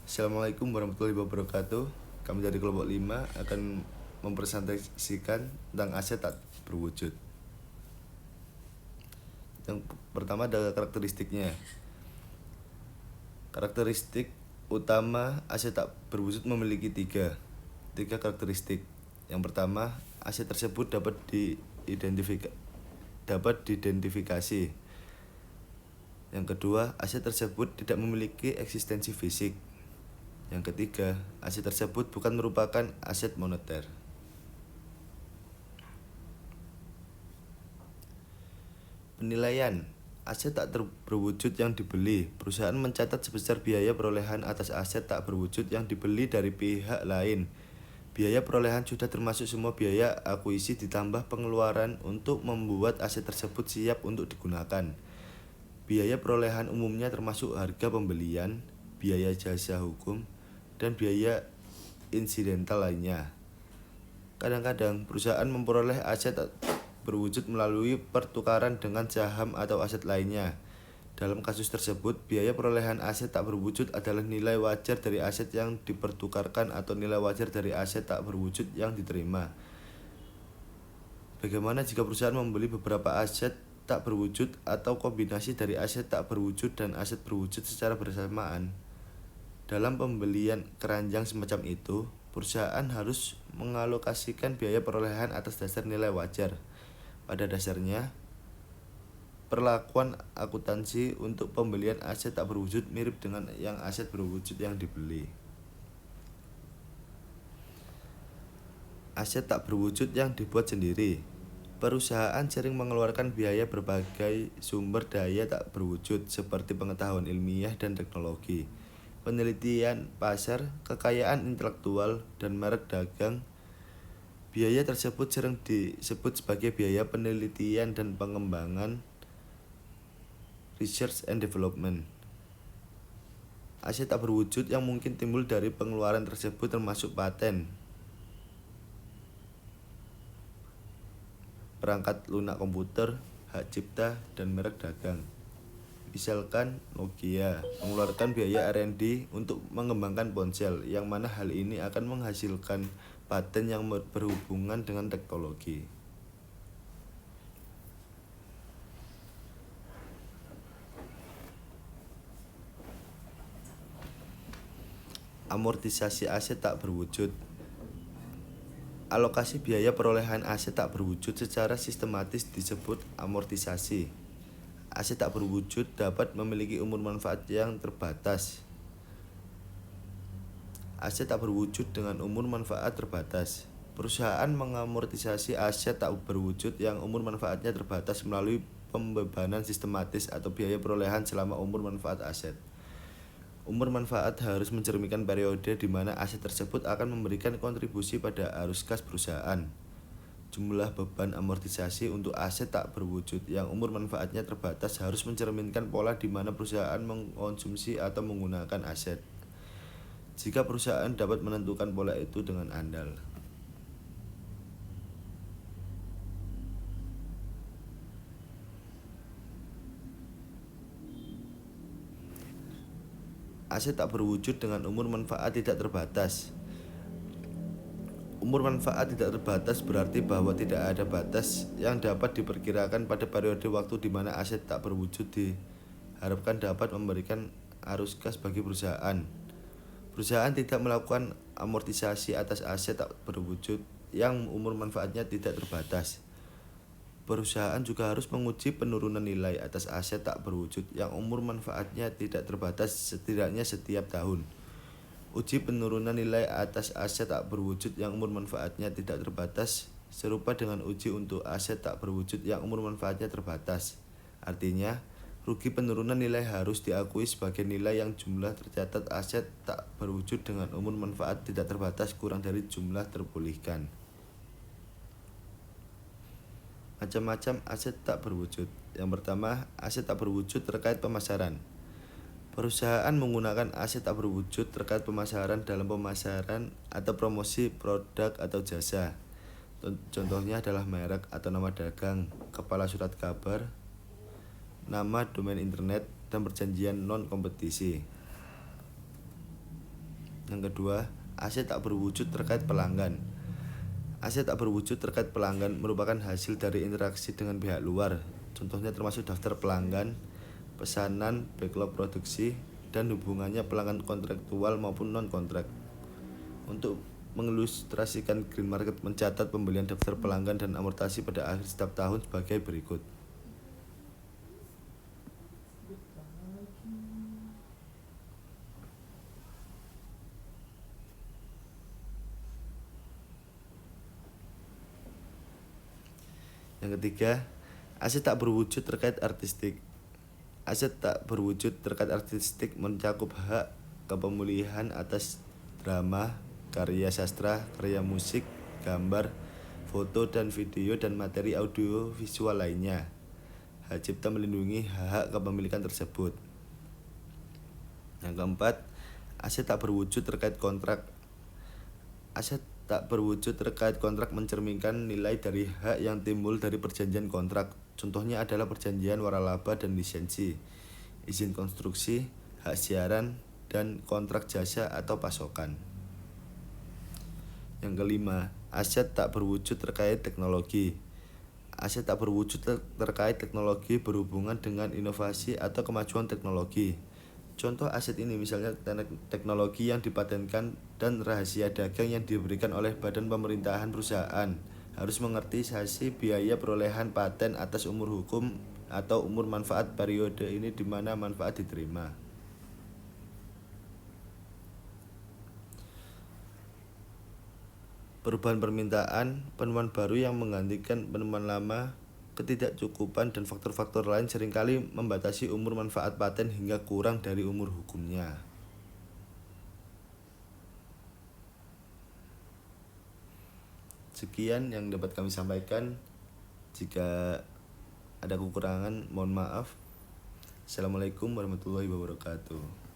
Assalamualaikum warahmatullahi wabarakatuh. Kami dari kelompok 5 akan mempresentasikan tentang aset tak berwujud. Yang pertama adalah karakteristiknya. Karakteristik utama aset tak berwujud memiliki tiga karakteristik. Yang pertama, aset tersebut dapat diidentifikasi. Yang kedua, aset tersebut tidak memiliki eksistensi fisik. Yang ketiga, aset tersebut bukan merupakan aset moneter. Penilaian aset tak berwujud yang dibeli. Perusahaan mencatat sebesar biaya perolehan atas aset tak berwujud yang dibeli dari pihak lain. Biaya perolehan sudah termasuk semua biaya akuisisi ditambah pengeluaran untuk membuat aset tersebut siap untuk digunakan. Biaya perolehan umumnya termasuk harga pembelian, biaya jasa hukum, dan biaya insidental lainnya. Kadang-kadang perusahaan memperoleh aset tak berwujud melalui pertukaran dengan saham atau aset lainnya. Dalam kasus tersebut, biaya perolehan aset tak berwujud adalah nilai wajar dari aset yang dipertukarkan atau nilai wajar dari aset tak berwujud yang diterima. Bagaimana jika perusahaan membeli beberapa aset tak berwujud atau kombinasi dari aset tak berwujud dan aset berwujud secara bersamaan? Dalam pembelian keranjang semacam itu, perusahaan harus mengalokasikan biaya perolehan atas dasar nilai wajar. Pada dasarnya, perlakuan akuntansi untuk pembelian aset tak berwujud mirip dengan yang aset berwujud yang dibeli. Aset tak berwujud yang dibuat sendiri. Perusahaan sering mengeluarkan biaya berbagai sumber daya tak berwujud seperti pengetahuan ilmiah dan teknologi, penelitian pasar, kekayaan intelektual, dan merek dagang. Biaya tersebut sering disebut sebagai biaya penelitian dan pengembangan (research and development). Aset tak berwujud yang mungkin timbul dari pengeluaran tersebut termasuk paten, perangkat lunak komputer, hak cipta, dan merek dagang. Misalkan Nokia mengeluarkan biaya R&D untuk mengembangkan ponsel, yang mana hal ini akan menghasilkan paten yang berhubungan dengan teknologi. Amortisasi aset tak berwujud. Alokasi biaya perolehan aset tak berwujud secara sistematis disebut amortisasi. Aset tak berwujud dapat memiliki umur manfaat yang terbatas. Aset tak berwujud dengan umur manfaat terbatas. Perusahaan mengamortisasi aset tak berwujud yang umur manfaatnya terbatas melalui pembebanan sistematis atau biaya perolehan selama umur manfaat aset. Umur manfaat harus mencerminkan periode di mana aset tersebut akan memberikan kontribusi pada arus kas perusahaan. Jumlah beban amortisasi untuk aset tak berwujud yang umur manfaatnya terbatas harus mencerminkan pola di mana perusahaan mengkonsumsi atau menggunakan aset. Jika perusahaan dapat menentukan pola itu dengan andal. Aset tak berwujud dengan umur manfaat tidak terbatas. Umur manfaat tidak terbatas berarti bahwa tidak ada batas yang dapat diperkirakan pada periode waktu di mana aset tak berwujud diharapkan dapat memberikan arus kas bagi perusahaan. Perusahaan tidak melakukan amortisasi atas aset tak berwujud yang umur manfaatnya tidak terbatas. Perusahaan juga harus menguji penurunan nilai atas aset tak berwujud yang umur manfaatnya tidak terbatas setidaknya setiap tahun. Uji penurunan nilai atas aset tak berwujud yang umur manfaatnya tidak terbatas serupa dengan uji untuk aset tak berwujud yang umur manfaatnya terbatas. Artinya, rugi penurunan nilai harus diakui sebagai nilai yang jumlah tercatat aset tak berwujud dengan umur manfaat tidak terbatas kurang dari jumlah terpulihkan. Macam-macam aset tak berwujud. Yang pertama, aset tak berwujud terkait pemasaran. Perusahaan menggunakan aset tak berwujud terkait pemasaran dalam pemasaran atau promosi produk atau jasa. Contohnya adalah merek atau nama dagang, kepala surat kabar, nama domain internet, dan perjanjian non-kompetisi. Yang kedua, aset tak berwujud terkait pelanggan. Aset tak berwujud terkait pelanggan merupakan hasil dari interaksi dengan pihak luar. Contohnya termasuk daftar pelanggan, pesanan, backlog produksi, dan hubungannya pelanggan kontraktual maupun non-kontrak. Untuk mengilustrasikan green market mencatat pembelian daftar pelanggan dan amortasi pada akhir setiap tahun sebagai berikut. Yang ketiga, aset tak berwujud terkait artistik. Aset tak berwujud terkait artistik mencakup hak kepemilikan atas drama, karya sastra, karya musik, gambar, foto dan video dan materi audio visual lainnya. Hak cipta melindungi hak kepemilikan tersebut. Yang keempat, aset tak berwujud terkait kontrak. Aset tak berwujud terkait kontrak mencerminkan nilai dari hak yang timbul dari perjanjian kontrak. Contohnya adalah perjanjian waralaba dan lisensi, izin konstruksi, hak siaran, dan kontrak jasa atau pasokan. Yang kelima, aset tak berwujud terkait teknologi. Aset tak berwujud terkait teknologi berhubungan dengan inovasi atau kemajuan teknologi. Contoh aset ini misalnya teknologi yang dipatenkan dan rahasia dagang yang diberikan oleh badan pemerintahan perusahaan. Harus mengerti sasi biaya perolehan paten atas umur hukum atau umur manfaat periode ini di mana manfaat diterima. Perubahan permintaan, penemuan baru yang menggantikan penemuan lama, ketidakcukupan dan faktor-faktor lain seringkali membatasi umur manfaat paten hingga kurang dari umur hukumnya. Sekian yang dapat kami sampaikan. Jika ada kekurangan, mohon maaf. Assalamualaikum warahmatullahi wabarakatuh.